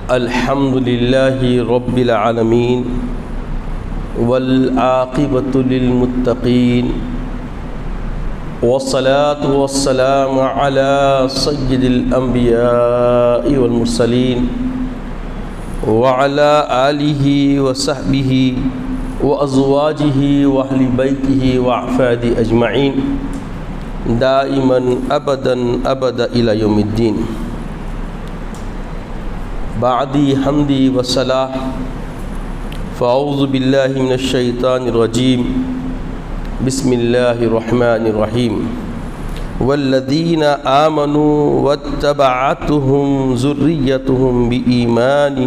الحمد لله رب العالمين والعاقبة للمتقين والصلاة والسلام على سيد الأنبياء والمرسلين وعلى آله وصحبه وأزواجه وأهل بيته وأحفاده أجمعين دائما ابدا الى یوم الدین. بعدی حمدی وصلاح فاعوذ باللہ من الشیطان الرجیم. بسم اللہ الرحمن الرحیم. والذین آمنوا واتبعتهم ذریتهم بإیمان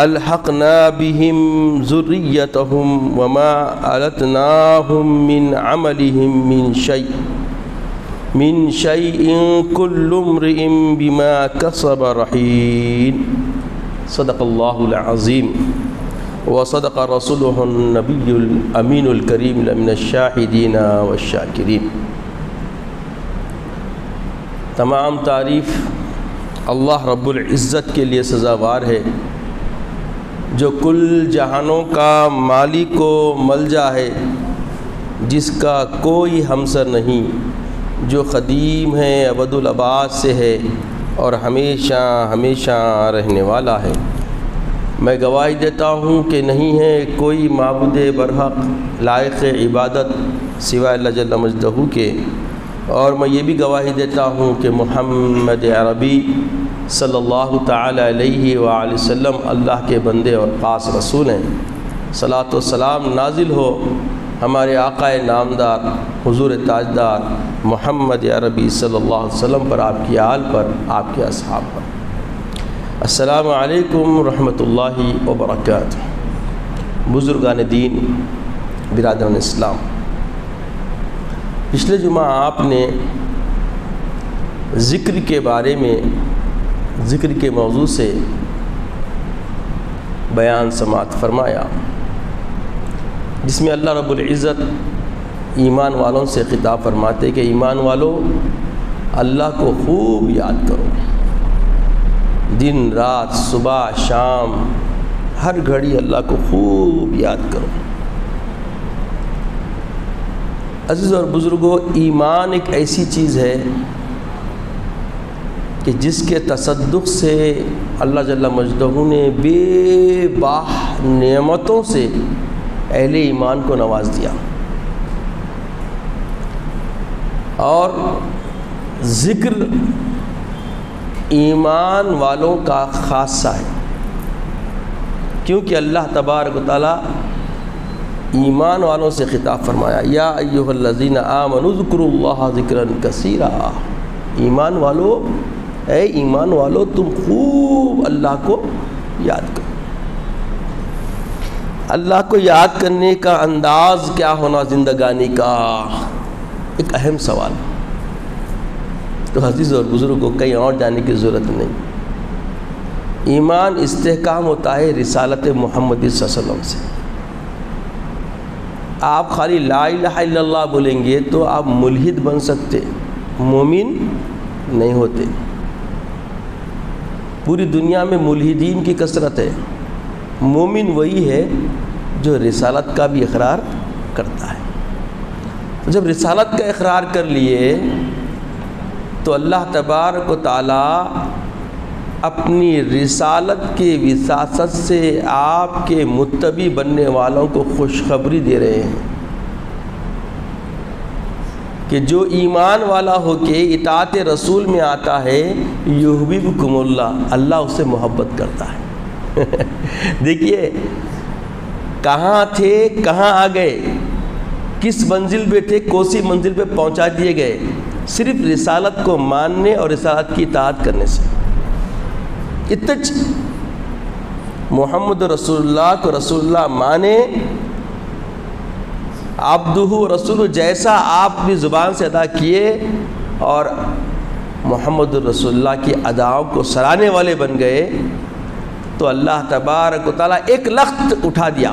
الحقنا بهم ذریتهم وما علتناهم من عملهم من شيء كل امرئ بما كسب رهين. صدق اللہ العظیم وصدق رسوله النبی الامین الکریم من الشاہدین والشاکرین. تمام تعریف اللہ رب العزت کے لیے سزاوار ہے جو کل جہانوں کا مالک و ملجا ہے، جس کا کوئی ہمسر نہیں، جو قدیم ہے، ابد الآباد سے ہے اور ہمیشہ ہمیشہ رہنے والا ہے. میں گواہی دیتا ہوں کہ نہیں ہے کوئی معبود برحق لائق عبادت سوائے اللہ جل مجدہ کے، اور میں یہ بھی گواہی دیتا ہوں کہ محمد عربی صلی اللہ تعالی علیہ وآلہ وسلم اللہ کے بندے اور خاص رسول ہیں. صلاۃ و سلام نازل ہو ہمارے آقا نامدار حضور تاجدار محمد عربی صلی اللہ علیہ وسلم پر، آپ کی آل پر، آپ کے اصحاب پر. السلام علیکم ورحمۃ اللہ وبرکاتہ. بزرگان دین، برادران اسلام، پچھلے جمعہ آپ نے ذکر کے بارے میں، ذکر کے موضوع سے بیان سماعت فرمایا، جس میں اللہ رب العزت ایمان والوں سے خطاب فرماتے کہ ایمان والوں اللہ کو خوب یاد کرو، دن رات صبح شام ہر گھڑی اللہ کو خوب یاد کرو. عزیز اور بزرگوں، ایمان ایک ایسی چیز ہے کہ جس کے تصدق سے اللہ جل مجدہ نے بے باہ نعمتوں سے اہل ایمان کو نواز دیا، اور ذکر ایمان والوں کا خاصہ ہے، کیونکہ اللہ تبارک و تعالی ایمان والوں سے خطاب فرمایا، یا ایھا الذین آمنوا اذکروا اللہ ذکرا کثیرا. ایمان والو، اے ایمان والو، تم خوب اللہ کو یاد کرو. اللہ کو یاد کرنے کا انداز کیا ہونا زندگانی کا، ایک اہم سوال. تو عزیز اور بزرگوں، کہیں اور جانے کی ضرورت نہیں. ایمان استحکام ہوتا ہے رسالت محمد صلی اللہ علیہ وسلم سے. آپ خالی لا الہ الا اللہ بولیں گے تو آپ ملحد بن سکتے، مومن نہیں ہوتے. پوری دنیا میں ملحدین کی کثرت ہے، مومن وہی ہے جو رسالت کا بھی اقرار کرتا ہے. جب رسالت کا اقرار کر لیے تو اللہ تبارک و تعالی اپنی رسالت کے وساطت سے آپ کے متبع بننے والوں کو خوشخبری دے رہے ہیں کہ جو ایمان والا ہو کے اطاعت رسول میں آتا ہے، یحببکم اللہ، اللہ اسے محبت کرتا ہے. دیکھیے کہاں تھے، کہاں آ گئے، کس منزل پہ تھے، کوسی منزل پہ پہنچا دیے گئے، صرف رسالت کو ماننے اور رسالت کی اطاعت کرنے سے. اتج محمد رسول اللہ کو رسول اللہ مانے، عبدہ رسول، جیسا آپ بھی زبان سے ادا کیے اور محمد رسول اللہ کی اداؤں کو سرانے والے بن گئے، تو اللہ تبارک و تعالیٰ ایک لخت اٹھا دیا،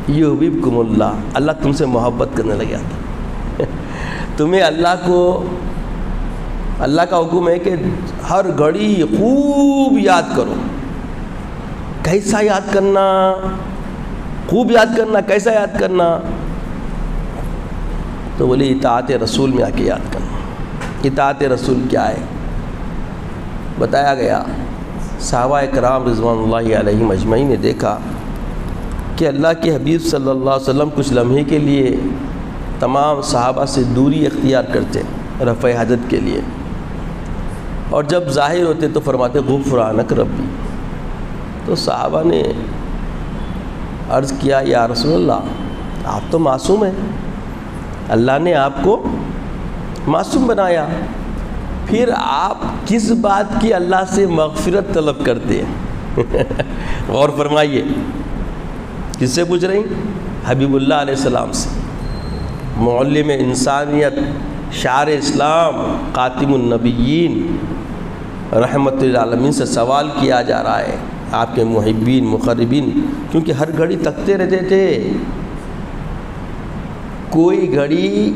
یحببکم اللہ، اللہ تم سے محبت کرنے لگا. تمہیں اللہ کو اللہ کا حکم ہے کہ ہر گھڑی خوب یاد کرو. کیسا یاد کرنا؟ خوب یاد کرنا. کیسا یاد کرنا؟ تو بولے اطاعت رسول میں آ کے یاد کرنا. اطاعت رسول کیا ہے بتایا گیا. صحابہ اکرام رضوان اللہ علیہم اجمعین نے دیکھا کہ اللہ کے حبیب صلی اللہ علیہ وسلم کچھ لمحے کے لیے تمام صحابہ سے دوری اختیار کرتے رفع حاجت کے لیے، اور جب ظاہر ہوتے تو فرماتے غفرانک ربی. تو صحابہ نے عرض کیا یا رسول اللہ آپ تو معصوم ہیں، اللہ نے آپ کو معصوم بنایا، پھر آپ کس بات کی اللہ سے مغفرت طلب کرتے ہیں؟ غور فرمائیے. کس سے پوچھ رہی؟ حبیب اللہ علیہ السلام سے، معلم انسانیت، شاعر اسلام، خاتم النبیین، رحمت للعالمین سے سوال کیا جا رہا ہے. آپ کے محبین مقربین کیونکہ ہر گھڑی تکتے رہتے تھے. کوئی گھڑی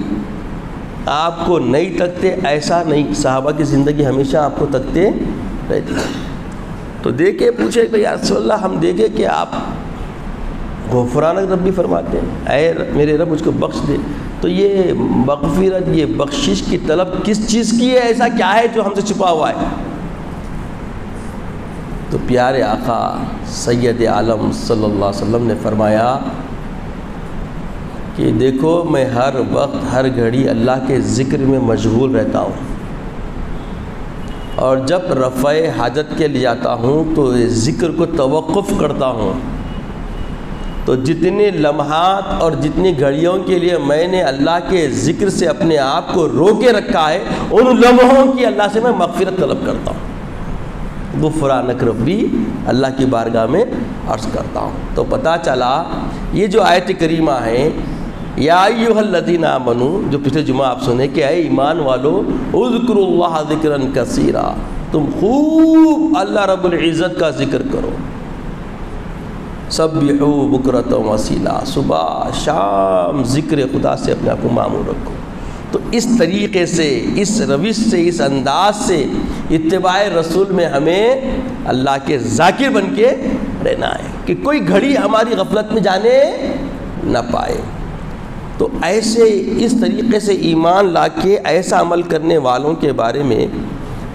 آپ کو نہیں تکتے ایسا نہیں، صحابہ کی زندگی ہمیشہ آپ کو تکتے رہتی. تو دیکھے پوچھے کہ یا رسول اللہ ہم دیکھے کہ آپ غفرانک ربی فرماتے ہیں، اے میرے رب مجھ کو بخش دے. تو یہ مغفرت، یہ بخشش کی طلب کس چیز کی ہے؟ ایسا کیا ہے جو ہم سے چھپا ہوا ہے؟ تو پیارے آقا سید عالم صلی اللہ علیہ وسلم نے فرمایا کہ دیکھو میں ہر وقت ہر گھڑی اللہ کے ذکر میں مشغول رہتا ہوں، اور جب رفع حاجت کے لیے جاتا ہوں تو ذکر کو توقف کرتا ہوں. تو جتنے لمحات اور جتنی گھڑیوں کے لیے میں نے اللہ کے ذکر سے اپنے آپ کو روکے رکھا ہے، ان لمحوں کی اللہ سے میں مغفرت طلب کرتا ہوں. غفرانک ربی اللہ کی بارگاہ میں عرض کرتا ہوں. تو پتہ چلا یہ جو آیت کریمہ ہے یا ایھا الذین آمنوا، جو پچھلے جمعہ آپ سنے کہ اے ایمان والو اذکروا اللہ ذکرا کثیرا، تم خوب اللہ رب العزت کا ذکر کرو. سبحوا بکرۃ و اصیلا، صبح شام ذکر خدا سے اپنے آپ کو معمور رکھو. تو اس طریقے سے، اس روش سے، اس انداز سے اتباع رسول میں ہمیں اللہ کے ذاکر بن کے رہنا ہے کہ کوئی گھڑی ہماری غفلت میں جانے نہ پائے. تو ایسے اس طریقے سے ایمان لا کے ایسا عمل کرنے والوں کے بارے میں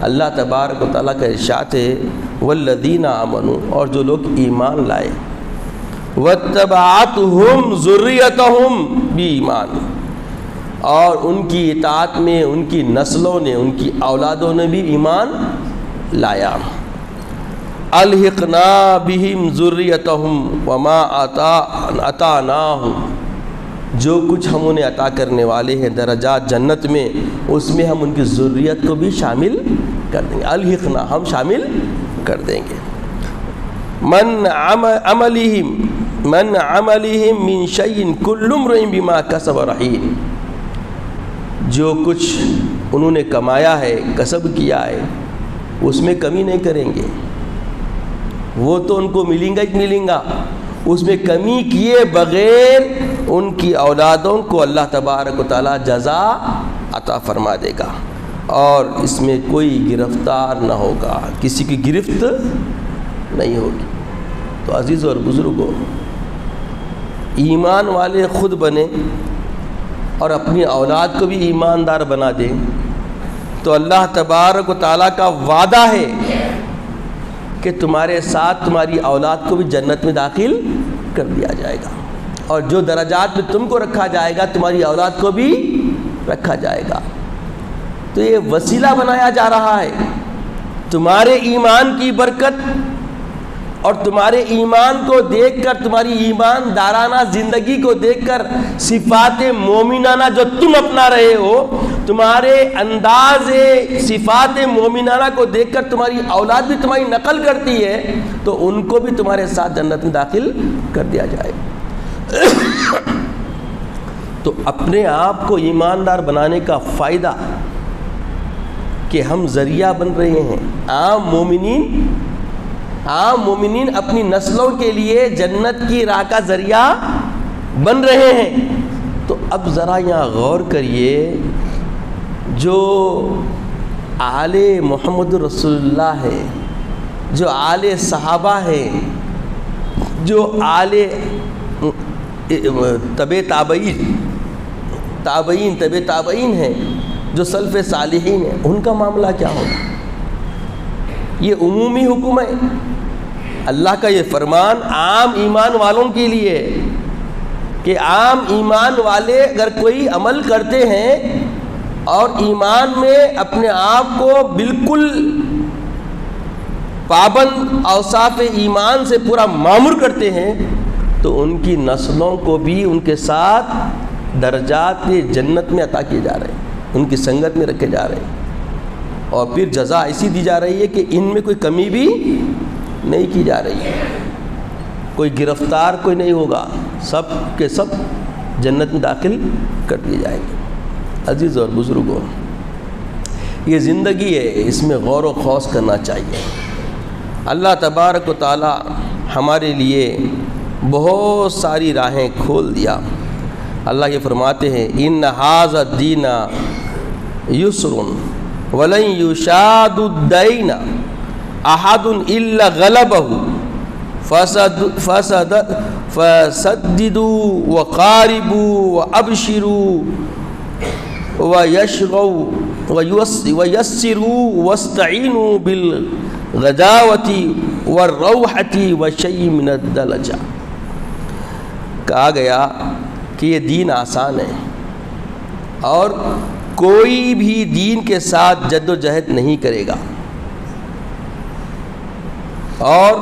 اللہ تبارک و تعالیٰ کا ارشاد ہے والذین آمنوا، اور جو لوگ ایمان لائے، واتبعتہم ذریتہم بایمان، اور ان کی اطاعت میں ان کی نسلوں نے، ان کی اولادوں نے بھی ایمان لایا. الحقنا بہم ذریتہم وما اتاناہم، جو کچھ ہم انہیں عطا کرنے والے ہیں درجات جنت میں، اس میں ہم ان کی ذریت کو بھی شامل کر دیں گے. الحقنا، ہم شامل کر دیں گے. من عملہم من شیء کل امرئ بما کسب رہین، جو کچھ انہوں نے کمایا ہے، کسب کیا ہے، اس میں کمی نہیں کریں گے. وہ تو ان کو ملیں گا ہی ملیں گا، اس میں کمی کیے بغیر ان کی اولادوں کو اللہ تبارک و تعالیٰ جزا عطا فرما دے گا، اور اس میں کوئی گرفتار نہ ہوگا، کسی کی گرفت نہیں ہوگی. تو عزیزوں اور بزرگوں، ایمان والے خود بنے اور اپنی اولاد کو بھی ایماندار بنا دیں تو اللہ تبارک و تعالیٰ کا وعدہ ہے کہ تمہارے ساتھ تمہاری اولاد کو بھی جنت میں داخل کر دیا جائے گا، اور جو درجات میں تم کو رکھا جائے گا تمہاری اولاد کو بھی رکھا جائے گا. تو یہ وسیلہ بنایا جا رہا ہے تمہارے ایمان کی برکت اور تمہارے ایمان کو دیکھ کر، تمہاری ایماندارانہ زندگی کو دیکھ کر، صفات مومنانہ جو تم اپنا رہے ہو، تمہارے انداز صفات مومنانہ کو دیکھ کر تمہاری اولاد بھی تمہاری نقل کرتی ہے، تو ان کو بھی تمہارے ساتھ جنت میں داخل کر دیا جائے. تو اپنے آپ کو ایماندار بنانے کا فائدہ کہ ہم ذریعہ بن رہے ہیں. عام مومنین اپنی نسلوں کے لیے جنت کی راہ کا ذریعہ بن رہے ہیں. تو اب ذرا یہاں غور کریے، جو آل محمد رسول اللہ ہے، جو آل صحابہ ہے، جو آل تابعین ہیں، جو سلف صالحین ہیں، ان کا معاملہ کیا ہوگا؟ یہ عمومی حکم ہے، اللہ کا یہ فرمان عام ایمان والوں کے لیے کہ عام ایمان والے اگر کوئی عمل کرتے ہیں اور ایمان میں اپنے آپ کو بالکل پابند اوصاف ایمان سے پورا معمور کرتے ہیں تو ان کی نسلوں کو بھی ان کے ساتھ درجات جنت میں عطا کیے جا رہے ہیں، ان کی سنگت میں رکھے جا رہے ہیں، اور پھر جزا ایسی دی جا رہی ہے کہ ان میں کوئی کمی بھی نہیں کی جا رہی ہے، کوئی گرفتار کوئی نہیں ہوگا، سب کے سب جنت میں داخل کر دیے جائیں گے۔ عزیز اور بزرگوں، یہ زندگی ہے، اس میں غور و خوض کرنا چاہیے۔ اللہ تبارک و تعالی ہمارے لیے بہت ساری راہیں کھول دیا۔ اللہ یہ فرماتے ہیں ان ھذا الدین یسر ولن یشاد الدین احد الا غلبہ فسددوا وقاربوا وابشروا ویسروا واستعینوا بالغداوۃ والروحۃ وشیء من الدلجہ۔ کہا گیا کہ یہ دین آسان ہے اور کوئی بھی دین کے ساتھ جد و جہد نہیں کرے گا، اور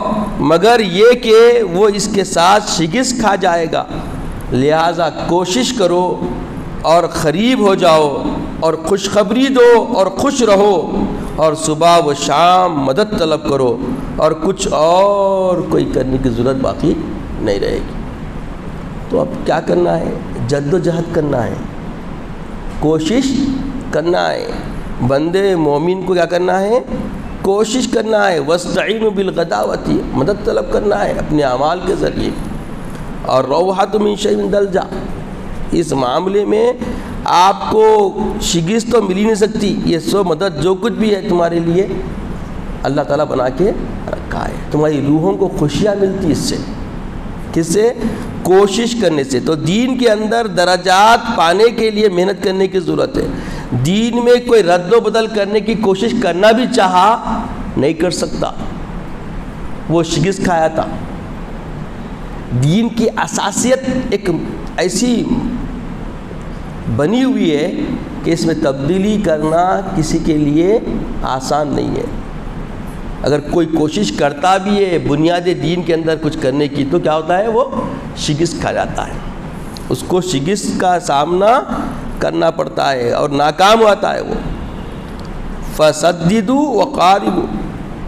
مگر یہ کہ وہ اس کے ساتھ شکست کھا جائے گا، لہٰذا کوشش کرو اور قریب ہو جاؤ اور خوشخبری دو اور خوش رہو، اور صبح و شام مدد طلب کرو، اور کچھ اور کوئی کرنے کی ضرورت باقی نہیں رہے گی۔ تو اب کیا کرنا ہے؟ جد و جہد کرنا ہے، کوشش کرنا ہے۔ بندے مومن کو کیا کرنا ہے؟ کوشش کرنا ہے۔ وَاسْتَعِينُوا بِالْغَدَاوَةِ، مدد طلب کرنا ہے اپنے اعمال کے ذریعے، اور روحۃ من شیء دلجا، اس معاملے میں آپ کو شکست تو مل ہی نہیں سکتی، یہ سو مدد جو کچھ بھی ہے تمہارے لیے اللہ تعالیٰ بنا کے رکھا ہے، تمہاری روحوں کو خوشیاں ملتی اس سے، کس سے؟ کوشش کرنے سے۔ تو دین کے اندر درجات پانے کے لیے محنت کرنے کی ضرورت ہے۔ دین میں کوئی رد و بدل کرنے کی کوشش کرنا بھی چاہا نہیں کر سکتا، وہ شکست کھایا تھا۔ دین کی اساسیت ایک ایسی بنی ہوئی ہے کہ اس میں تبدیلی کرنا کسی کے لیے آسان نہیں ہے۔ اگر کوئی کوشش کرتا بھی ہے بنیاد دین کے اندر کچھ کرنے کی تو کیا ہوتا ہے؟ وہ شکست کھا جاتا ہے، اس کو شکست کا سامنا کرنا پڑتا ہے اور ناکام ہوتا ہے وہ۔ فسددوا وقاربوا،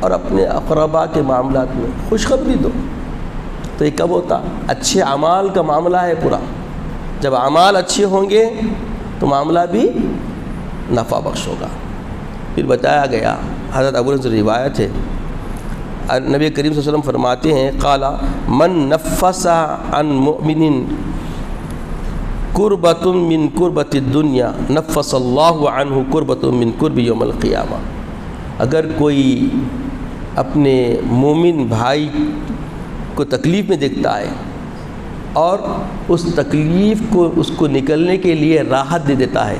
اور اپنے اقربا کے معاملات میں خوشخبری دو۔ تو یہ کب ہوتا؟ اچھے اعمال کا معاملہ ہے پورا، جب اعمال اچھے ہوں گے تو معاملہ بھی نفع بخش ہوگا۔ پھر بتایا گیا، حضرت ابو ہریرہ سے روایت ہے، نبی کریم صلی اللہ علیہ وسلم فرماتے ہیں قال من نفس عن مؤمن کربۃ من کربۃ الدنیا نفس اللہ عنہ کربۃ من کرب یوم القیامہ۔ اگر کوئی اپنے مومن بھائی کو تکلیف میں دیکھتا ہے اور اس تکلیف کو اس کو نکلنے کے لیے راحت دے دیتا ہے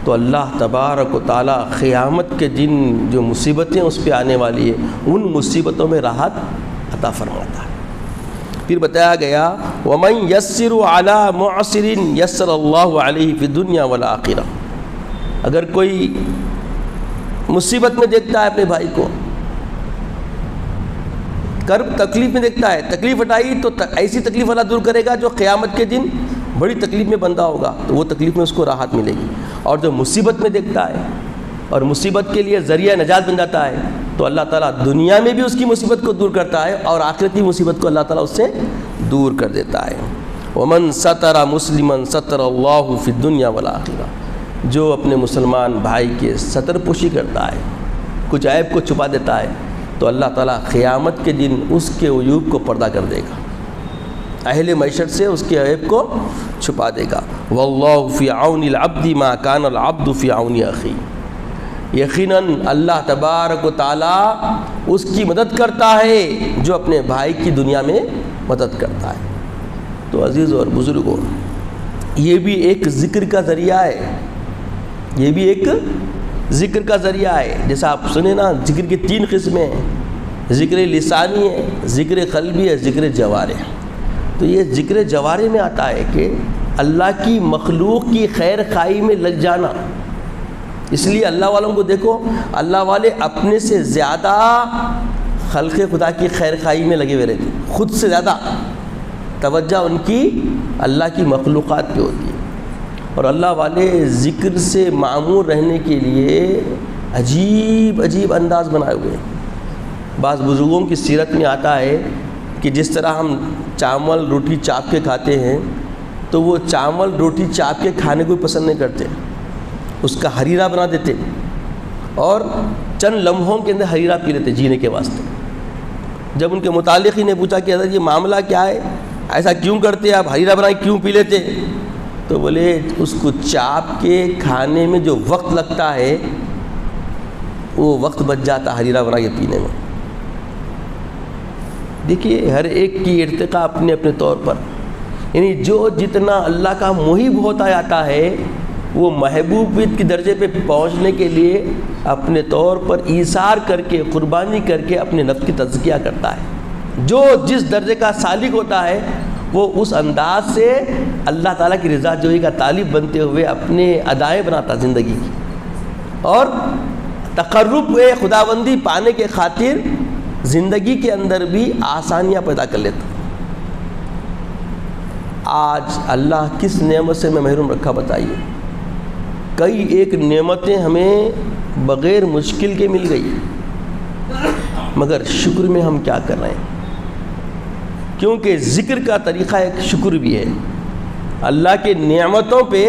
تو اللہ تبارک و تعالیٰ قیامت کے دن جو مصیبتیں اس پہ آنے والی ہیں ان مصیبتوں میں راحت عطا فرماتا ہے۔ پھر بتایا گیا وَمَن يَسِّرُ عَلَى مُعْسِرٍ يَسَّرَ اللَّهُ عَلَيْهِ فِي الدُّنْيَا وَالْآخِرَةِ۔ اگر کوئی مصیبت میں دیکھتا ہے اپنے بھائی کو، کرب تکلیف میں دیکھتا ہے، تکلیف ہٹائی تو ایسی تکلیف اللہ دور کرے گا جو قیامت کے دن بڑی تکلیف میں بندہ ہوگا تو وہ تکلیف میں اس کو راحت ملے گی، اور جو مصیبت میں دیکھتا ہے اور مصیبت کے لیے ذریعہ نجات بن جاتا ہے تو اللہ تعالیٰ دنیا میں بھی اس کی مصیبت کو دور کرتا ہے اور آخرتی مصیبت کو اللہ تعالیٰ اس سے دور کر دیتا ہے۔ وَمَن سَتَرَ مُسْلِمًا سَتَرَ اللَّهُ فِي الدُّنْيَا وَالْآخِرَةِ، جو اپنے مسلمان بھائی کے ستر پوشی کرتا ہے، کچھ عیب کو چھپا دیتا ہے تو اللہ تعالیٰ قیامت کے دن اس کے عیوب کو پردہ کر دے گا، اہل معیشت سے اس کے عیب کو چھپا دے گا۔ وَاللَّهُ فِي عَوْنِ الْعَبْدِ مَا كَانَ الْعَبْدُ فِي عَوْنِ أَخِيهِ۔ یقیناً اللہ تبارک و تعالیٰ اس کی مدد کرتا ہے جو اپنے بھائی کی دنیا میں مدد کرتا ہے۔ تو عزیز اور بزرگوں، یہ بھی ایک ذکر کا ذریعہ ہے، یہ بھی ایک ذکر کا ذریعہ ہے۔ جیسا آپ سنیں نا، ذکر کی 3 قسمیں ہیں، ذکر لسانی ہے، ذکر قلبی ہے، ذکر جوارح۔ تو یہ ذکر جوارح میں آتا ہے کہ اللہ کی مخلوق کی خیر خواہی میں لگ جانا۔ اس لیے اللہ والوں کو دیکھو، اللہ والے اپنے سے زیادہ خلق خدا کی خیر خواہی میں لگے ہوئے رہتے، خود سے زیادہ توجہ ان کی اللہ کی مخلوقات پہ ہوتی ہے۔ اور اللہ والے ذکر سے معمور رہنے کے لیے عجیب عجیب انداز بنائے ہوئے ہیں۔ بعض بزرگوں کی سیرت میں آتا ہے کہ جس طرح ہم چاول روٹی چاپ کے کھاتے ہیں، تو وہ چاول روٹی چاپ کے کھانے کو پسند نہیں کرتے، اس کا حریرہ بنا دیتے اور چند لمحوں کے اندر حریرہ پی لیتے جینے کے واسطے۔ جب ان کے متعلق ہی نے پوچھا کہ حضرت یہ معاملہ کیا ہے، ایسا کیوں کرتے آپ، حریرہ بنا کے کیوں پی لیتے؟ تو بولے اس کو چاپ کے کھانے میں جو وقت لگتا ہے وہ وقت بچ جاتا حریرہ بنا کے پینے میں۔ دیکھیے ہر ایک کی ارتقاء اپنے اپنے طور پر، یعنی جو جتنا اللہ کا محب ہوتا جاتا ہے وہ محبوبیت کے درجے پہ پہنچنے کے لیے اپنے طور پر ایثار کر کے، قربانی کر کے اپنے نفس کی تزکیہ کرتا ہے۔ جو جس درجے کا سالک ہوتا ہے وہ اس انداز سے اللہ تعالیٰ کی رضا جوئی کا طالب بنتے ہوئے اپنے ادائیں بناتا زندگی کی، اور تقرب خداوندی پانے کے خاطر زندگی کے اندر بھی آسانیاں پیدا کر لیتا۔ آج اللہ کس نعمت سے میں محروم رکھا بتائیے؟ کئی ایک نعمتیں ہمیں بغیر مشکل کے مل گئی، مگر شکر میں ہم کیا کر رہے ہیں؟ کیونکہ ذکر کا طریقہ ایک شکر بھی ہے۔ اللہ کے نعمتوں پہ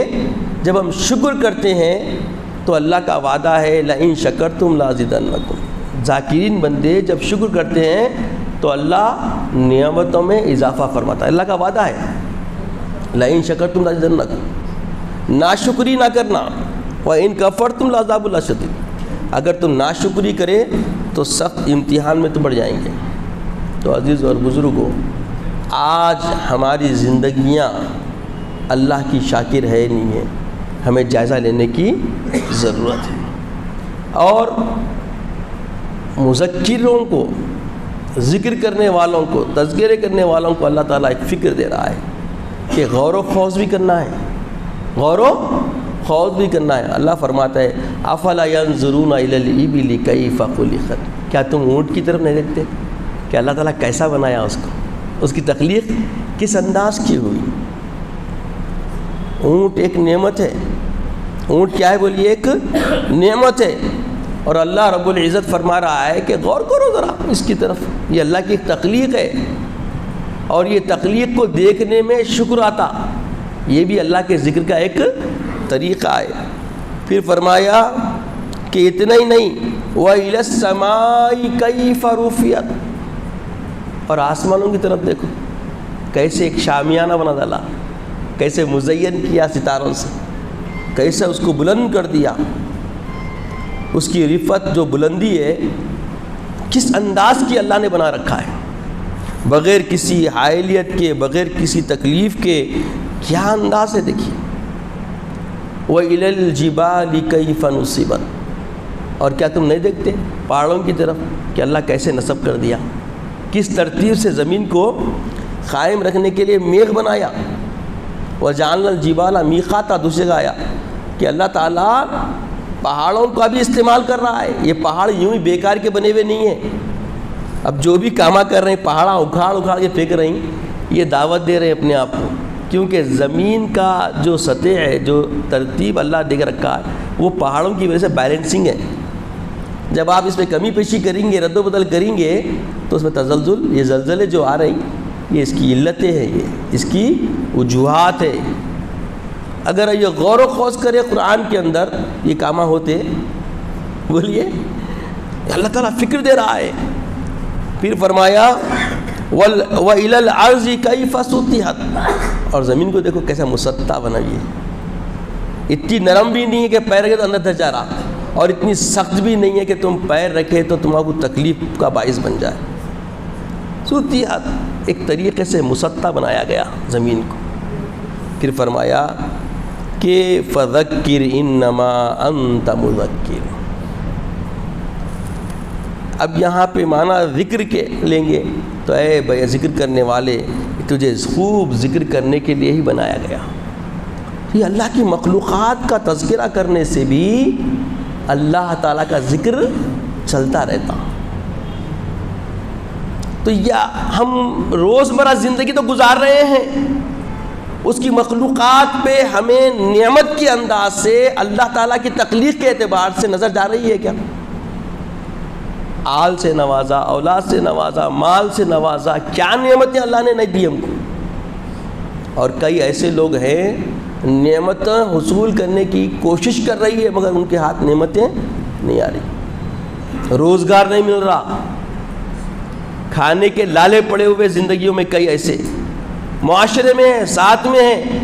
جب ہم شکر کرتے ہیں تو اللہ کا وعدہ ہے لئن شکرتم لازیدنکم۔ ذاکرین بندے جب شکر کرتے ہیں تو اللہ نعمتوں میں اضافہ فرماتا ہے، اللہ کا وعدہ ہے لئن شکرتم لازیدنکم۔ ناشکری نہ کرنا، وَإِن كَفَرْتُمْ لَعَذَابُ الشَّدِيدُ۔ اگر تم ناشکری کرے تو سخت امتحان میں تم پڑ جائیں گے۔ تو عزیز اور بزرگوں، آج ہماری زندگیاں اللہ کی شاکر ہے نہیں ہے، ہمیں جائزہ لینے کی ضرورت ہے۔ اور مذکروں کو، ذکر کرنے والوں کو، تذکرے کرنے والوں کو اللہ تعالیٰ ایک فکر دے رہا ہے کہ غور و خوض بھی کرنا ہے، غور و خوض بھی کرنا ہے۔ اللہ فرماتا ہے افلا ينظرون الى الابل كيف خلقت۔ کیا تم اونٹ کی طرف نہیں دیکھتے کہ اللہ تعالیٰ کیسا بنایا اس کو، اس کی تخلیق کس انداز کی ہوئی؟ اونٹ ایک نعمت ہے، اونٹ کیا ہے بولیے؟ ایک نعمت ہے، اور اللہ رب العزت فرما رہا ہے کہ غور کرو ذرا اس کی طرف، یہ اللہ کی ایک تخلیق ہے، اور یہ تخلیق کو دیکھنے میں شکر آتا، یہ بھی اللہ کے ذکر کا ایک طریقہ ہے۔ پھر فرمایا کہ اتنا ہی نہیں، وَإِلَى السَّمَاءِ كَيْفَ رُفِعَتْ، اور آسمانوں کی طرف دیکھو کیسے ایک شامیانہ بنا ڈالا، کیسے مزین کیا ستاروں سے، کیسے اس کو بلند کر دیا۔ اس کی رفعت جو بلندی ہے کس انداز کی اللہ نے بنا رکھا ہے، بغیر کسی حائلیت کے، بغیر کسی تکلیف کے، کیا انداز ہے دیکھیے۔ وَإِلَى الْجِبَالِ كَيْفَ نُصِبَتْ، اور کیا تم نہیں دیکھتے پہاڑوں کی طرف کہ اللہ کیسے نصب کر دیا، کس ترتیب سے زمین کو قائم رکھنے کے لیے میغ بنایا۔ وَجَعَلْنَا الْجِبَالَ مِيقَاتًا، دوسرے کا آیا کہ اللہ تعالیٰ پہاڑوں کا بھی استعمال کر رہا ہے۔ یہ پہاڑ یوں ہی بیکار کے بنے ہوئے نہیں ہیں، اب جو بھی کاما کر رہے ہیں پہاڑا اکھاڑ کے پھینک رہی ہیں، یہ دعوت دے رہے ہیں اپنے آپ کو، کیونکہ زمین کا جو سطح ہے، جو ترتیب اللہ دے کے رکھا ہے، وہ پہاڑوں کی وجہ سے بیلنسنگ ہے۔ جب آپ اس میں کمی پیشی کریں گے، رد و بدل کریں گے، تو اس میں تزلزل، یہ زلزلے جو آ رہے ہیں، یہ اس کی علتیں ہیں، یہ اس کی وجوہات ہے۔ اگر یہ غور و خوض کرے قرآن کے اندر، یہ کامہ ہوتے، بولیے اللہ تعالیٰ فکر دے رہا ہے۔ پھر فرمایا وَإِلَى الْأَرْضِ كَيْفَ سُطِحَتْ، اور زمین کو دیکھو کیسا مسطح بنا ہے، اتنی نرم بھی نہیں ہے کہ پیر کے اندر دھس جا رہا، اور اتنی سخت بھی نہیں ہے کہ تم پیر رکھے تو تمہارا تکلیف کا باعث بن جائے. صورتحال ایک طریقے سے مسطح بنایا گیا زمین کو. پھر فرمایا کہ فذکر انما انت مذکر. اب یہاں پہ معنی ذکر کے لیں گے تو اے بھائی ذکر کرنے والے تجھے خوب ذکر کرنے کے لیے ہی بنایا گیا. یہ اللہ کی مخلوقات کا تذکرہ کرنے سے بھی اللہ تعالیٰ کا ذکر چلتا رہتا. تو یا ہم روزمرہ زندگی تو گزار رہے ہیں, اس کی مخلوقات پہ ہمیں نعمت کے انداز سے اللہ تعالیٰ کی تخلیق کے اعتبار سے نظر جا رہی ہے کیا؟ آل سے نوازا, اولاد سے نوازا, مال سے نوازا, کیا نعمتیں اللہ نے نہیں دی ہم کو. اور کئی ایسے لوگ ہیں نعمت حصول کرنے کی کوشش کر رہی ہے مگر ان کے ہاتھ نعمتیں نہیں آ رہی, روزگار نہیں مل رہا, کھانے کے لالے پڑے ہوئے زندگیوں میں کئی ایسے معاشرے میں ہیں, ساتھ میں ہیں,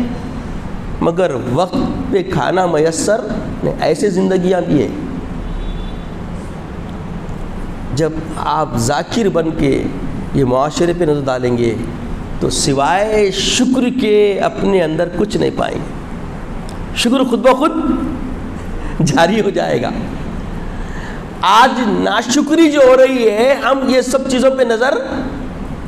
مگر وقت پہ کھانا میسر نہیں. ایسے زندگیاں بھی ہیں. جب آپ ذاکر بن کے یہ معاشرے پہ نظر ڈالیں گے تو سوائے شکر کے اپنے اندر کچھ نہیں پائیں گے. شکر خود بخود جاری ہو جائے گا. آج ناشکری جو ہو رہی ہے, ہم یہ سب چیزوں پہ نظر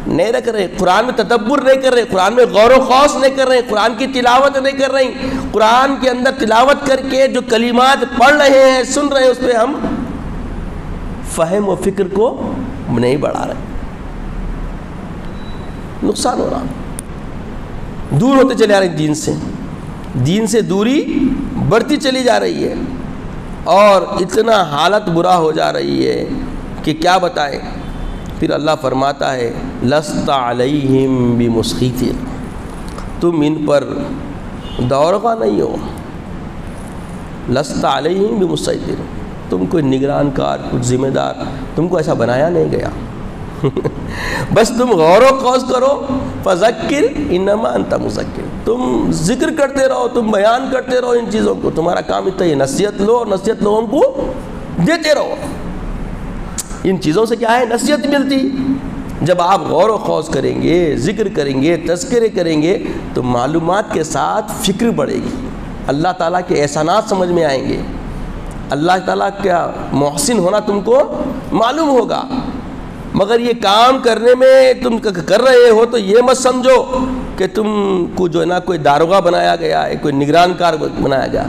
نہیں رکھ رہے, قرآن میں تدبر نہیں کر رہے, قرآن میں غور و خوض نہیں کر رہے, قرآن کی تلاوت نہیں کر رہے. قرآن کے اندر تلاوت کر کے جو کلمات پڑھ رہے ہیں, سن رہے ہیں, اس پہ ہم فہم و فکر کو نہیں بڑھا رہے. نقصان ہو رہا, دور ہوتے چلے آ رہے ہیں دین سے دوری بڑھتی چلی جا رہی ہے, اور اتنا حالت برا ہو جا رہی ہے کہ کیا بتائیں. پھر اللہ فرماتا ہے لست علیہم بمسیطر, تم ان پر داروغہ نہیں ہو. لست علیہم بمسیطر, تم کوئی نگران کار, کچھ ذمہ دار, تم کو ایسا بنایا نہیں گیا. بس تم غور و خوض کرو. فذکر انما انت مذکر, تم ذکر کرتے رہو, تم بیان کرتے رہو ان چیزوں کو. تمہارا کام اتنا ہی نصیحت لو اور نصیحت لوگوں کو دیتے رہو. ان چیزوں سے کیا ہے نصیحت ملتی. جب آپ غور و خوض کریں گے, ذکر کریں گے, تذکرے کریں گے تو معلومات کے ساتھ فکر بڑھے گی, اللہ تعالیٰ کے احسانات سمجھ میں آئیں گے, اللہ تعالیٰ کا محسن ہونا تم کو معلوم ہوگا. مگر یہ کام کرنے میں تم کر رہے ہو تو یہ مت سمجھو کہ تم کو جو ہے نا کوئی داروغہ بنایا گیا ہے, کوئی نگران کار بنایا گیا.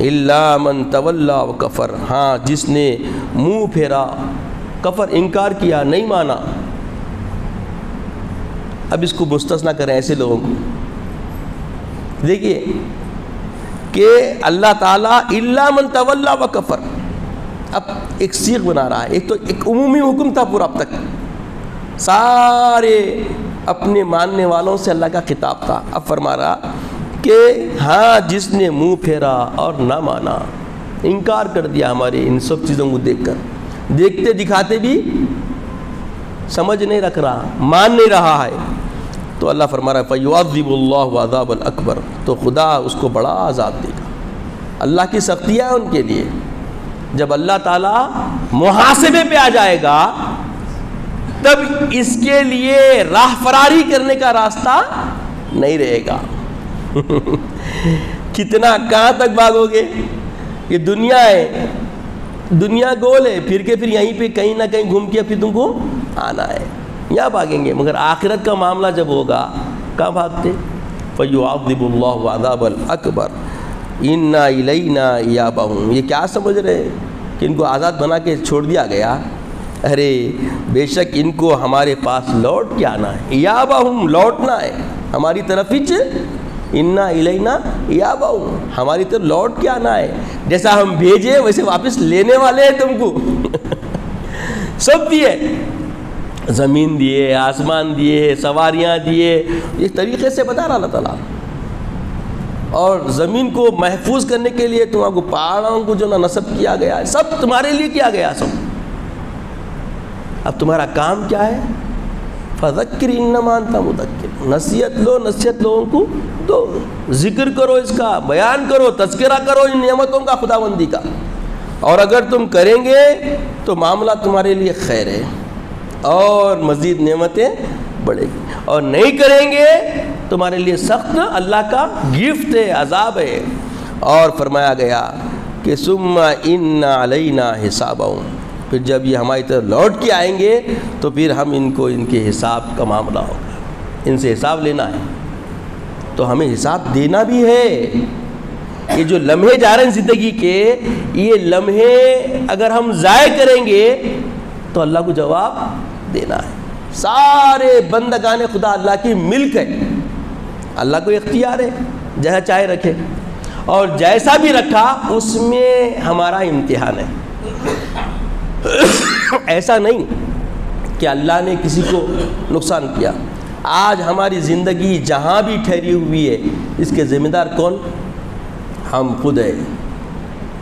الا من تولا وکفر, ہاں جس نے منہ پھیرا, کفر انکار کیا, نہیں مانا. اب اس کو مستثنا کریں ایسے لوگوں کو. دیکھیے کہ اللہ تعالیٰ الا من تولا وکفر اب ایک سیغ بنا رہا ہے. ایک تو ایک عمومی حکم تھا پورا, اب تک سارے اپنے ماننے والوں سے اللہ کا خطاب تھا. اب فرما رہا کہ ہاں جس نے منہ پھیرا اور نہ مانا, انکار کر دیا ہمارے ان سب چیزوں کو دیکھ کر, دیکھتے دکھاتے بھی سمجھ نہیں رکھ رہا, مان نہیں رہا ہے, تو اللہ فرما رہا ہے فَيُعَذِّبُ اللَّهُ عَذَابَ الْأَكْبَرَ, تو خدا اس کو بڑا عذاب دے گا. اللہ کی سختیاں ان کے لیے. جب اللہ تعالیٰ محاسبے پہ آ جائے گا تب اس کے لیے راہ فراری کرنے کا راستہ نہیں رہے گا. کتنا کہاں تک بھاگو گے؟ یہ دنیا ہے, دنیا گول ہے, پھر کے پھر یہیں پہ کہیں نہ کہیں گھوم کے پھر تم کو آنا ہے, یہاں بھاگیں گے. مگر آخرت کا معاملہ جب ہوگا کہاں بھاگتے؟ فَيُعَذِّبُ اللَّهُ عَذَابَ الْأَكْبَرَ اِنَّا إِلَيْنَا إِيَابَهُمْ. یہ کیا سمجھ رہے ہیں کہ ان کو آزاد بنا کے چھوڑ دیا گیا؟ ارے بے شک ان کو ہمارے پاس لوٹ کے آنا ہے. إِيَابَهُمْ لوٹنا ہے ہماری طرف ہی. اِنَّا إِلَيْنَا إِيَابَهُمْ ہماری طرف لوٹ کے آنا ہے. جیسا ہم بھیجے ویسے واپس لینے والے ہیں تم کو. سب دیے, زمین دیے, آسمان دیے, سواریاں دیے, اس طریقے سے بتا رہا اللہ تعالیٰ. اور زمین کو محفوظ کرنے کے لیے تمہارے کو پہاڑوں کو جو نصب کیا گیا ہے, سب تمہارے لیے کیا گیا سب. اب تمہارا کام کیا ہے؟ فذکر انما انت مذکر, نصیحت لو, نصیحت لوگوں کو دو, ذکر کرو, اس کا بیان کرو, تذکرہ کرو ان نعمتوں کا, خداوندی کا. اور اگر تم کریں گے تو معاملہ تمہارے لیے خیر ہے اور مزید نعمتیں بڑھے گی، اور نہیں کریں گے تمہارے لیے سخت اللہ کا گفٹ ہے، عذاب ہے۔ اور فرمایا گیا کہ ثم ان علینا حسابہم، پھر جب یہ ہماری طرف لوٹ کے آئیں گے تو پھر ہم ان کو ان کے حساب کا معاملہ ہوگا، ان سے حساب لینا ہے، تو ہمیں حساب دینا بھی ہے۔ یہ جو لمحے جا رہے ہیں زندگی کے، یہ لمحے اگر ہم ضائع کریں گے تو اللہ کو جواب دینا ہے۔ سارے بندگان خدا اللہ کی ملک ہے، اللہ کو اختیار ہے جیسا چاہے رکھے، اور جیسا بھی رکھا اس میں ہمارا امتحان ہے۔ ایسا نہیں کہ اللہ نے کسی کو نقصان کیا۔ آج ہماری زندگی جہاں بھی ٹھہری ہوئی ہے، اس کے ذمہ دار کون؟ ہم خود ہیں۔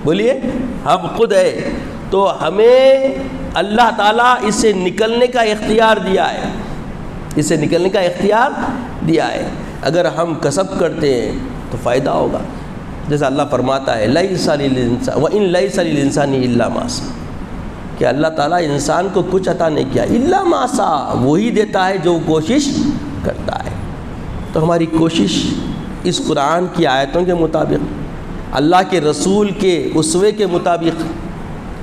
بولیے، ہم خود ہیں۔ تو ہمیں اللہ تعالیٰ اس سے نکلنے کا اختیار دیا ہے، اس سے نکلنے کا اختیار دیا ہے۔ اگر ہم کسب کرتے ہیں تو فائدہ ہوگا، جیسا اللہ فرماتا ہے لیس للانسان وان لیس للانسان الا ما سعى، کہ اللہ تعالیٰ انسان کو کچھ عطا نہیں کیا، الا ما سعى، وہی دیتا ہے جو کوشش کرتا ہے۔ تو ہماری کوشش اس قرآن کی آیتوں کے مطابق، اللہ کے رسول کے اسوے کے مطابق،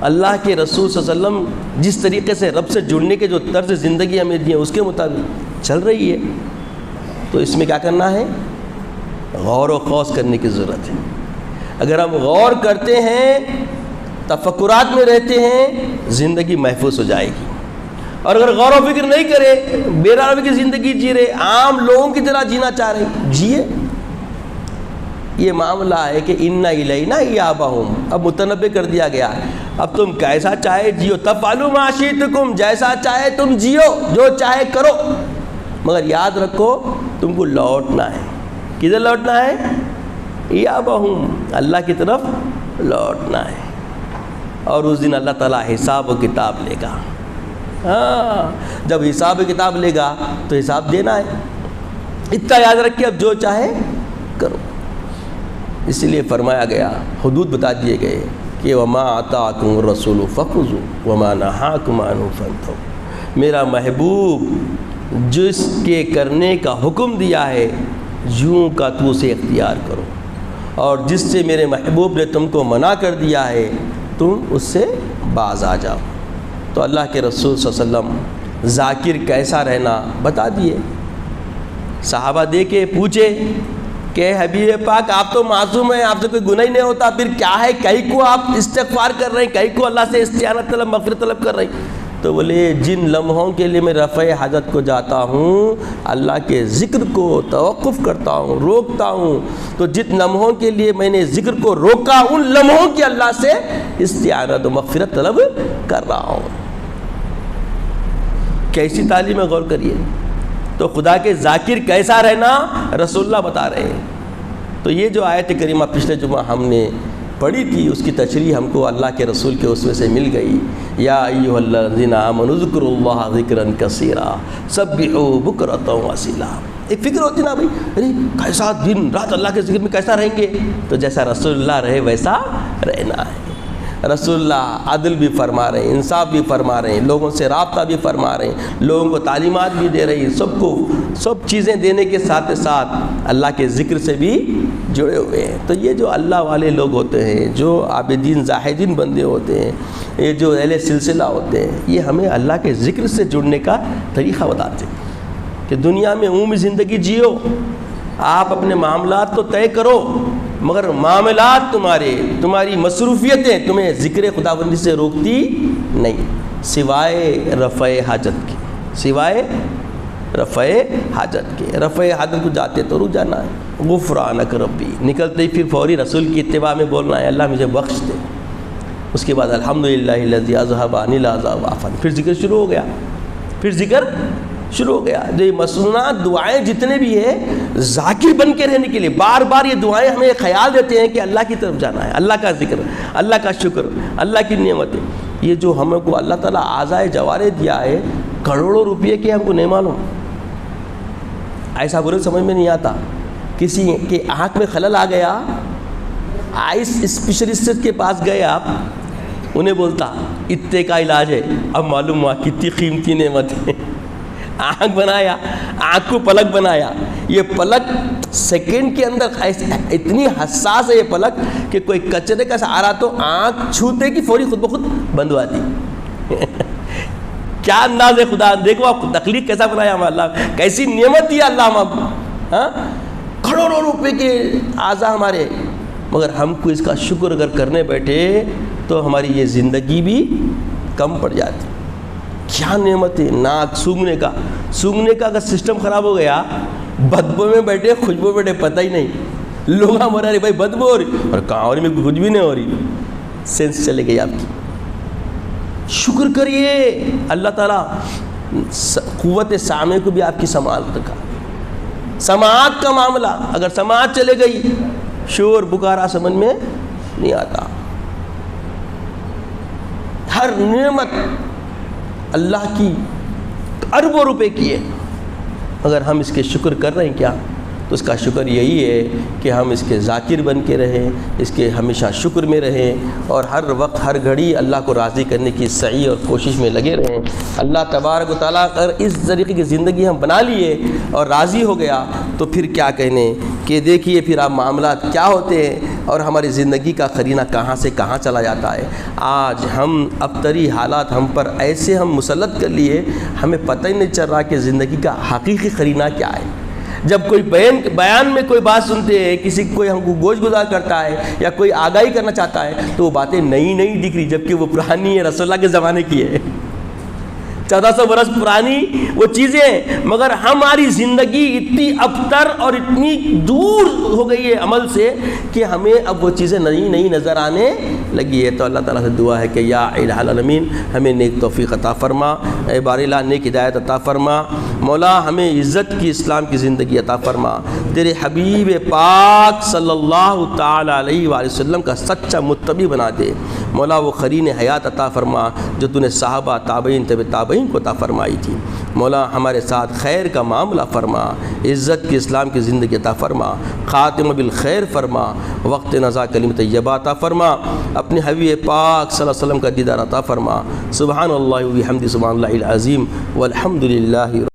اللہ کے رسول صلی اللہ علیہ وسلم جس طریقے سے رب سے جڑنے کے جو طرز زندگی ہمیں دی ہے اس کے مطابق چل رہی ہے، تو اس میں کیا کرنا ہے؟ غور و خوض کرنے کی ضرورت ہے۔ اگر ہم غور کرتے ہیں، تفکرات میں رہتے ہیں، زندگی محفوظ ہو جائے گی۔ اور اگر غور و فکر نہیں کرے، بے رغبتی کی زندگی جی رہے، عام لوگوں کی طرح جینا چاہ رہے، جیے۔ یہ معاملہ ہے کہ ان الینا ایابہم، اب متنبع کر دیا گیا، اب تم کیسا چاہے جیو، تفعلوا ما شئتم، جیسا چاہے تم جیو، جو چاہے کرو، مگر یاد رکھو تم کو لوٹنا ہے۔ کدھر لوٹنا ہے؟ ایابہم، اللہ کی طرف لوٹنا ہے۔ اور اس دن اللہ تعالیٰ حساب و کتاب لے گا۔ ہاں، جب حساب و کتاب لے گا تو حساب دینا ہے۔ اتنا یاد رکھیں، اب جو چاہے کرو۔ اس لیے فرمایا گیا، حدود بتا دیے گئے کہ وما آتاکم الرسول فخذوا وما نہاکم عنہ فانتہوا، میرا محبوب جس کے کرنے کا حکم دیا ہے یوں کا تو اسے اختیار کرو، اور جس سے میرے محبوب نے تم کو منع کر دیا ہے تم اس سے باز آ جاؤ۔ تو اللہ کے رسول صلی اللہ علیہ وسلم ذاکر کیسا رہنا بتا دیے۔ صحابہ دے کے پوچھے کہ حبیب پاک آپ تو معصوم ہیں، آپ سے کوئی گناہ ہی نہیں ہوتا، پھر کیا ہے کہیں کو آپ استغفار کر رہے ہیں، کہیں کو اللہ سے استعانت طلب، مغفرت طلب کر رہے ہیں؟ تو بولے جن لمحوں کے لیے میں رفع حاجت کو جاتا ہوں، اللہ کے ذکر کو توقف کرتا ہوں، روکتا ہوں، تو جن لمحوں کے لیے میں نے ذکر کو روکا، ان لمحوں کی اللہ سے استعانت و مغفرت طلب کر رہا ہوں۔ کیسی تعلیم ہے، غور کریے۔ تو خدا کے ذاکر کیسا رہنا رسول اللہ بتا رہے ہیں۔ تو یہ جو آیت کریمہ پچھلے جمعہ ہم نے پڑھی تھی، اس کی تشریح ہم کو اللہ کے رسول کے اسوے سے مل گئی۔ یا ایھا الذین آمنوا اذکروا اللہ ذکرا کثیرا سبحوا بکرۃ واصیلا۔ ایک فکر ہوتی نا بھائی، ارے کیسا دن رات اللہ کے ذکر میں کیسا رہیں گے؟ تو جیسا رسول اللہ رہے ویسا رہنا ہے۔ رسول اللہ عدل بھی فرما رہے ہیں، انصاف بھی فرما رہے ہیں، لوگوں سے رابطہ بھی فرما رہے ہیں، لوگوں کو تعلیمات بھی دے رہی ہیں، سب کو سب چیزیں دینے کے ساتھ ساتھ اللہ کے ذکر سے بھی جڑے ہوئے ہیں۔ تو یہ جو اللہ والے لوگ ہوتے ہیں، جو عابدین زاہدین بندے ہوتے ہیں، یہ جو اہل سلسلہ ہوتے ہیں، یہ ہمیں اللہ کے ذکر سے جڑنے کا طریقہ بتاتے ہیں کہ دنیا میں عمومی زندگی جیو، آپ اپنے معاملات تو طے کرو، مگر معاملات تمہاری مصروفیتیں تمہیں ذکر خداوندی سے روکتی نہیں، سوائے رفع حاجت کی، سوائے رفع حاجت کے۔ رفع حاجت کو جاتے تو رک جانا ہے، غفرانک ربی، نکلتے ہی پھر فوری رسول کی اتباع میں بولنا ہے اللہ مجھے بخش دے۔ اس کے بعد الحمدللہ الذی اذھب عنی العذاب عافانی، پھر ذکر شروع ہو گیا، پھر ذکر شروع ہو گیا۔ جو یہ مسنونات دعائیں جتنے بھی ہیں، ذاکر بن کے رہنے کے لیے بار بار یہ دعائیں ہمیں خیال دیتے ہیں کہ اللہ کی طرف جانا ہے، اللہ کا ذکر، اللہ کا شکر، اللہ کی نعمتیں۔ یہ جو ہمیں کو اللہ تعالیٰ اعضائے جوارح دیا ہے، کروڑوں روپئے کے ہم کو نہیں معلوم، ایسا برے سمجھ میں نہیں آتا۔ کسی کے آنکھ میں خلل آ گیا، آئس اسپیشلسٹ کے پاس گئے آپ، انہیں بولتا اتنے کا علاج ہے. اب معلوم ہوا کتنی قیمتی نعمت ہے. آنکھ بنایا, آنکھ کو پلک بنایا. یہ پلک سیکنڈ کے اندر اتنی حساس ہے یہ پلک کہ کوئی کچرے کا سہارا تو آنکھ چھوتے کی فوری خود بخود بند ہوا دی. کیا انداز ہے خدا, دیکھو آپ تخلیق کیسا بنایا ہم اللہ, کیسی نعمت دی اللہ ہم. ہاں کروڑوں روپے کے اعضاء ہمارے, مگر ہم کو اس کا شکر اگر کرنے بیٹھے تو ہماری یہ زندگی بھی کم پڑ جاتی. کیا نعمت ہے. ناک سونگنے کا اگر سسٹم خراب ہو گیا, بدبو میں بیٹھے خوشبو میں بیٹھے پتہ ہی نہیں, لوگ ہمارا رہے بھائی بدبو ہو رہی اور کہاں ہو رہی, میں کچھ بھی نہیں ہو رہی, سینس چلے گئی آپ کی. شکر کریے اللہ تعالیٰ قوت سامع کو بھی آپ کی سماعت رکھا. سماعت کا معاملہ اگر سماعت چلے گئی شور بکارا سمجھ میں نہیں آتا. ہر نعمت اللہ کی اربوں روپے کی ہے, اگر ہم اس کے شکر کر رہے ہیں کیا, تو اس کا شکر یہی ہے کہ ہم اس کے ذاکر بن کے رہیں, اس کے ہمیشہ شکر میں رہیں, اور ہر وقت ہر گھڑی اللہ کو راضی کرنے کی سعی اور کوشش میں لگے رہیں. اللہ تبارک و تعالیٰ اگر اس طریقے کی زندگی ہم بنا لیے اور راضی ہو گیا تو پھر کیا کہنے, کہ دیکھیے پھر آپ معاملات کیا ہوتے ہیں اور ہماری زندگی کا قرینہ کہاں سے کہاں چلا جاتا ہے. آج ہم ابتری حالات ہم پر ایسے ہم مسلط کر لیے, ہمیں پتہ ہی نہیں چل رہا کہ زندگی کا حقیقی قرینہ کیا ہے. جب کوئی بیان میں کوئی بات سنتے ہیں, کسی کوئی ہم کو گوش گزار کرتا ہے یا کوئی آگاہی کرنا چاہتا ہے, تو وہ باتیں نئی دکھ رہی, جبکہ وہ پرانی ہے, رسول اللہ کے زمانے کی ہے, 1400 برس پرانی وہ چیزیں. مگر ہماری زندگی اتنی ابتر اور اتنی دور ہو گئی ہے عمل سے کہ ہمیں اب وہ چیزیں نئی نظر آنے لگی ہے. تو اللہ تعالیٰ سے دعا ہے کہ یا الہ العالمین ہمیں نیک توفیق عطا فرما, اے باری اللہ نیک ہدایت عطا فرما. مولا ہمیں عزت کی اسلام کی زندگی عطا فرما, تیرے حبیب پاک صلی اللہ تعالیٰ علیہ وآلہ وسلم کا سچا متبع بنا دے. مولا وہ قرین حیات عطا فرما جو تو نے صحابہ تابعین تابعین کو عطا فرمائی تھی. مولا ہمارے ساتھ خیر کا معاملہ فرما, عزت کی اسلام کی زندگی عطا فرما, خاتمہ بالخیر فرما, وقت نزا کلمہ طیبہ عطا فرما, اپنے حبیب پاک صلی اللہ علیہ وسلم کا دیدار عطا فرما. سبحان اللہ و بحمدہ, سبحان اللہ العظیم والحمد للہ.